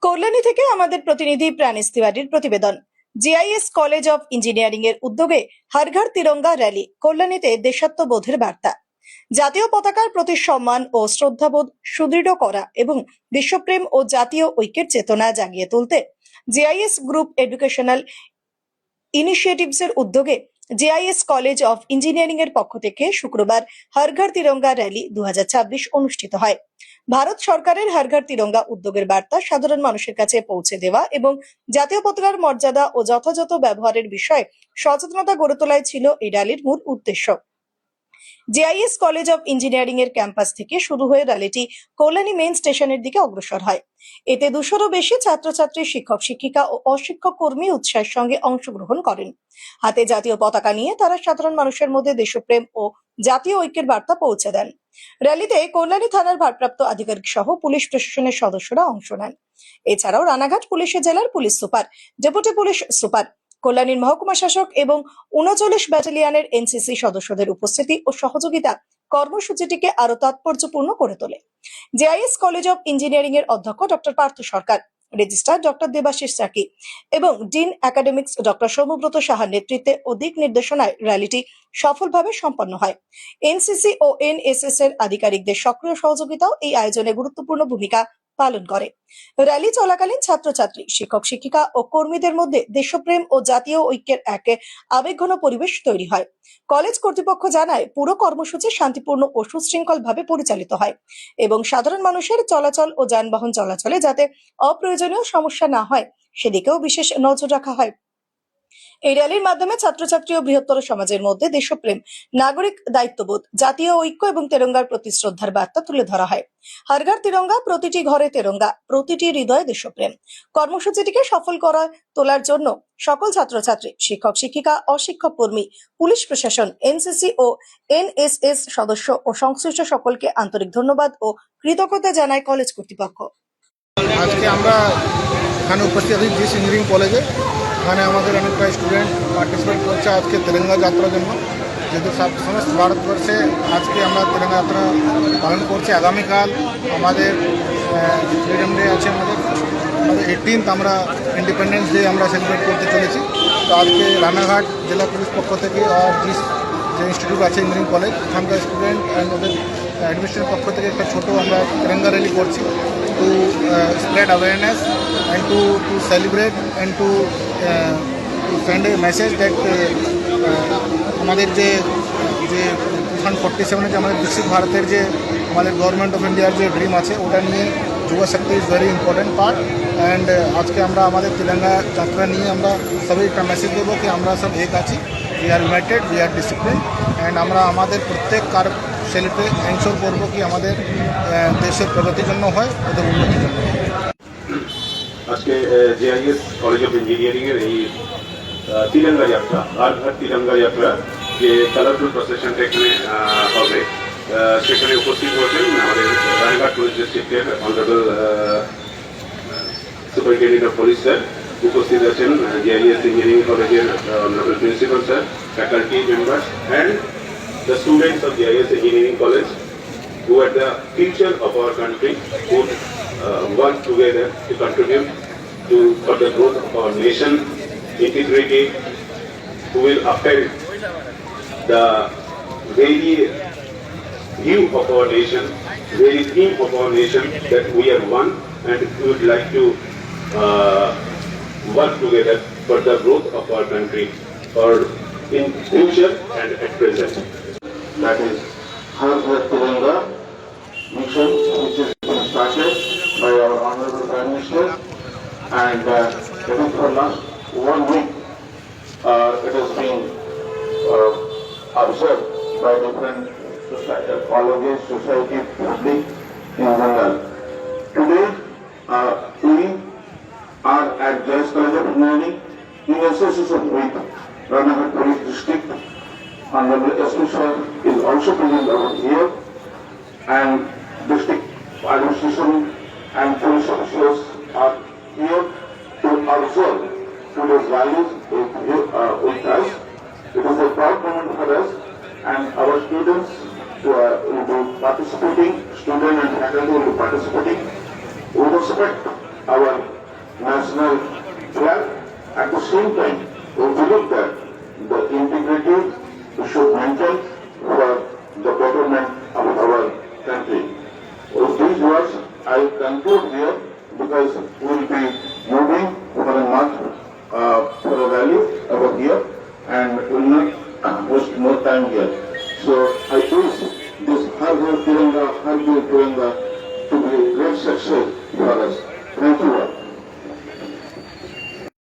কল্যাণী থেকে আমাদের প্রতিনিধি প্রাণেশ তিওয়ারির প্রতিবেদন। জিআইএস কলেজ অফ ইঞ্জিনিয়ারিং এর উদ্যোগে হর ঘর তিরঙ্গা র্যালি। কল্যাণীতে দেশাত্মবোধের বার্তা, জাতীয় পতাকার প্রতি সম্মান ও শ্রদ্ধাবোধ সুদৃঢ় করা এবং দেশপ্রেম ও জাতীয় ঐক্যের চেতনা জাগিয়ে তুলতে জিআইএস গ্রুপ এডুকেশনাল ইনিশিয়েটিভস এর উদ্যোগে জিআইএস কলেজ অফ ইঞ্জিনিয়ারিং এর পক্ষ থেকে শুক্রবার হর ঘর তিরঙ্গা র্যালি 2026 অনুষ্ঠিত হয়। ভারত সরকারের হর ঘর তিরঙ্গা উদ্যোগের বার্তা সাধারণ মানুষের কাছে পৌঁছে দেওয়া এবং জাতীয় পতাকার মর্যাদা ও যথাযথ ব্যবহারের বিষয়ে সচেতনতা গড়ে তোলাই ছিল এই র্যালির মূল উদ্দেশ্য। জিআইএস কলেজ অফ ইঞ্জিনিয়ারিং এর ক্যাম্পাস থেকে শুরু হয়ে র্যালিটি কল্যাণী মেইন স্টেশনের দিকে অগ্রসর হয়। এতে 200-রও বেশি ছাত্রছাত্রী, শিক্ষক শিক্ষিকা ও অশিক্ষক কর্মী উৎসাহের সঙ্গে অংশগ্রহণ করেন। হাতে জাতীয় পতাকা নিয়ে তারা সাধারণ মানুষের মধ্যে দেশপ্রেম ও জাতীয় ঐক্যের বার্তা পৌঁছে দেন। র্যালিতে কল্যাণী থানার ভারপ্রাপ্ত আধিকারিক সহ পুলিশ প্রশাসনের সদস্যরা অংশ নেন। এছাড়াও রানাঘাট পুলিশের জেলার police super, deputy police super, কল্যাণীর মহকুমা শাসক এবং 39 ব্যাটালিয়নের এনসিসি সদস্যদের উপস্থিতি ও সহযোগিতা কর্মসূচিটিকে আরো তাৎপর্যপূর্ণ করে তোলে। জেআইএস কলেজ অফ ইঞ্জিনিয়ারিং এর অধ্যক্ষ ডক্টর পার্থ সরকার, রেজিস্ট্রার ডক্টর দেবাশিস চাকি এবং ডিন একাডেমিক্স ডক্টর সৌম্যব্রত সাহার নেতৃত্বে ও দিক নির্দেশনায় র্যালিটি সফলভাবে সম্পন্ন হয়। এনসিসি ও এনএসএস এর আধিকারিকদের সক্রিয় সহযোগিতাও এই আয়োজনে গুরুত্বপূর্ণ ভূমিকা পালন করে। র্যালি চলাকালীন ছাত্রছাত্রী, শিক্ষক শিক্ষিকা ও কর্মীদের মধ্যে দেশপ্রেম ও জাতীয় ঐক্যের এক আবেগঘন পরিবেশ তৈরি হয়। কলেজ কর্তৃপক্ষ জানায়, পুরো কর্মসূচি শান্তিপূর্ণ ও সুশৃঙ্খল ভাবে পরিচালিত হয় এবং সাধারণ মানুষের চলাচল ও যানবাহন চলাচলে যাতে অপ্রয়োজনীয় সমস্যা না হয় সেদিকেও বিশেষ নজর রাখা হয়। এই র্যালির মাধ্যমে ছাত্রছাত্রী ও বৃহত্তর সমাজের মধ্যে দেশপ্রেম, নাগরিক দায়িত্ববোধ, জাতীয় ঐক্য এবং তেরঙ্গার প্রতি শ্রদ্ধার বার্তা তুলে ধরা হয়। হর ঘর তিরঙ্গা, প্রতিটি ঘরে তেরঙ্গা, প্রতিটি হৃদয়ে দেশপ্রেম কর্মসূচিটিকে সফল তোলার জন্য সকল ছাত্রছাত্রী, শিক্ষক শিক্ষিকা, অশিক্ষক কর্মী, পুলিশ প্রশাসন, এনসিসি ও এনএসএস সদস্য ও সংশ্লিষ্ট সকলকে আন্তরিক ধন্যবাদ ও কৃতজ্ঞতা জানায় কলেজ কর্তৃপক্ষ। আজকে আমরা এখানে উপস্থিত আছি জিএস ইঞ্জিনিয়ারিং কলেজে। এখানে আমাদের অনেকটা স্টুডেন্ট পার্টিসিপেট করছে আজকে তেলেঙ্গা যাত্রার জন্য। যেহেতু সমস্ত ভারতবর্ষে আজকে আমরা তেলেঙ্গা যাত্রা পালন করছি। আগামীকাল আমাদের ফ্রিডম ডে আছে, আমাদের 18th আমরা ইন্ডিপেন্ডেন্স ডে আমরা সেলিব্রেট করতে চলেছি। তো আজকে রানাঘাট জেলা পুলিশ পক্ষ থেকে আর যে ইনস্টিটিউট আছে ইঞ্জিনিয়ারিং কলেজ, এখানকার স্টুডেন্ট অ্যান্ড ওদের অ্যাডমিনিস্ট্রেশন পক্ষ থেকে একটা ছোটো আমরা তেলেঙ্গা র্যালি করছি to spread awareness and to celebrate and to send a message that আমাদের যে 2047 যে আমাদের বিকশিত ভারতের যে আমাদের গভর্নমেন্ট অফ ইন্ডিয়ার যে ড্রিম আছে ওটা নিয়ে যুবা শক্তি is very important part. And আজকে আমরা আমাদের তেলেঙ্গা যাত্রা নিয়ে আমরা সবাই একটা মেসেজ দেবো কি আমরা সব এক আছি, we are United, we are discipline, and আমরা আমাদের প্রত্যেক সেলিতে এনশোর করবো কি আমাদের দেশের প্রগতির জন্য হয়, ওদের উন্নতির জন্য। আজকে জেআইএস কলেজ অফ ইঞ্জিনিয়ারিং এর এই তিরঙ্গা যাত্রা, হর ঘর তিরঙ্গা যাত্রা যে কালারফুল প্রসেশনটা এখানে হবে, সেখানে উপস্থিত হয়েছেন আমাদের রানাঘাট পুলিশ ডিস্ট্রিক্টের honourable superintendent of police sir, উপস্থিত আছেন জেআইএস ইঞ্জিনিয়ারিং কলেজের honourable principal sir, faculty members and the students of JIS Engineering College who are the future of our country, who work together to contribute for the growth of our nation, integrity, who will uphold the very view of our nation, very theme of our nation, that we are one and we would like to work together for the growth of our country, or in future and at present. That is Har Ghar Tiranga mission, which is being started by our Honorable Prime Minister, and it is for last 1 week. It has been observed by different colleges, society, public in general. Today, we are at JIS College of Engineering in association with Ranaghat Police District. Honorable SP Sir is also present over here, and district administration and police officers are here to observe today's values with us. It is a proud moment for us, and our students will be participating, students and faculty will be participating. We respect our national flag. At the same time, we believe that the integrity we should maintain for the betterment of our country. With these words, I conclude here because we will be moving for a march for a rally over here and will not waste more time here. So I wish this Har Ghar Tiranga to be a great success for us. Thank you all.